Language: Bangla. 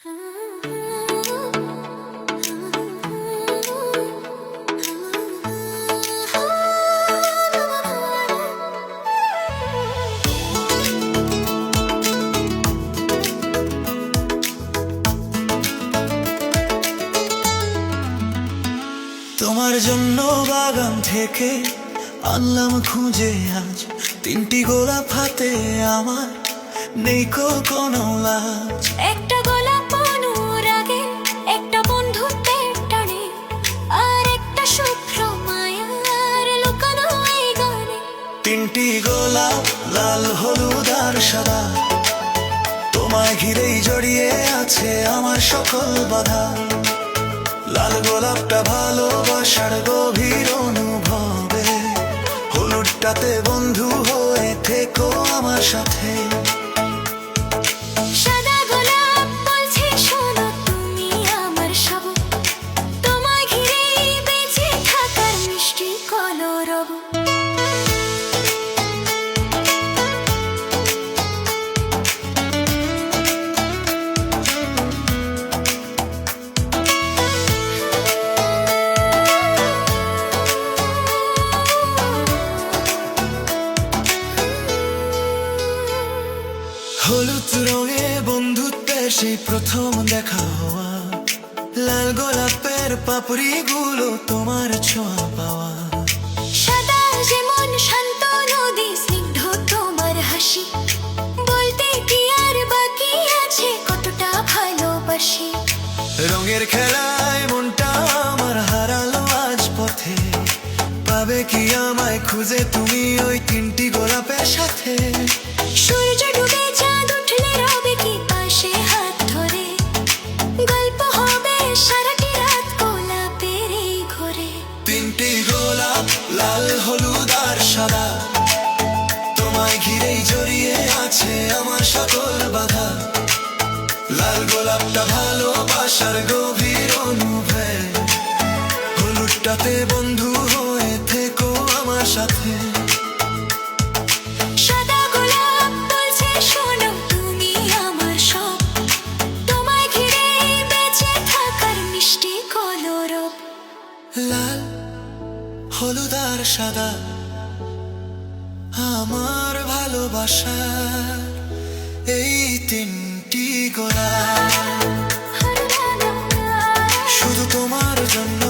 তোমার জন্য বাগান থেকে আনলাম খুঁজে আজ তিনটি গোলাপ হাতে আমার নেই কোনো লাজ। একটা গোলাপ অনুরাগে, একটা বন্ধুত্বের টানে, আর একটা শুভ্র মায়ার লুকানো এই গানে। তিনটি গোলাপ লাল হলুদ আর সাদা, তোমায় ঘিরেই জড়িয়ে আছে আমার সকল বাধা। লাল গোলাপটা ভালোবাসার গভীর অনুভবে, হলুদটাতে বন্ধু হয়ে থেকো আমার সাথে। সাদা গোলাপ বলছে শোনো তুমি আমার সব, তোমায় ঘিরেই বেঁচে থাকার মিষ্টি কলরব। হলুদ রঙে বন্ধুত্বের সেই প্রথম দেখা হওয়া, লাল গোলাপের পাপড়িগুলো তোমার ছোঁয়া পাওয়া। সাদা যেমন শান্ত নদী, স্নিগ্ধ তোমার হাসি, বলতে কি আর বাকি আছে কতটা ভালোবাসি। রঙের খেলায় মনটা আমার হারালো আজ পথে, পাবে কি আমায় খুঁজে তুমি ওই তিনটি গোলাপের সাথে। সূর্য ডুবে চাঁদ উঠলে রবে কি পাশে হাত ধরে, গল্প হবে সারাটি রাত গোলাপের এই ঘরে। তিনটি গোলাপ লাল হলুদ আর সাদা, তোমায় ঘিরেই জড়িয়ে আছে আমার সকল বাধা। লাল গোলাপটা ভালোবাসার গভীর অনুভব, হলুদটাতে বন্ধু হয়ে থেকো আমার সাথে। সাদা গোলাপ বলছে শোনো তুমি আমার সব, তোমায় ঘিরেই বেঁচে থাকার মিষ্টি কলরব। লাল হলুদ আর সাদা আমার ভালোবাসার এই তিনটি গোলাপ, শুধু তোমার জন্য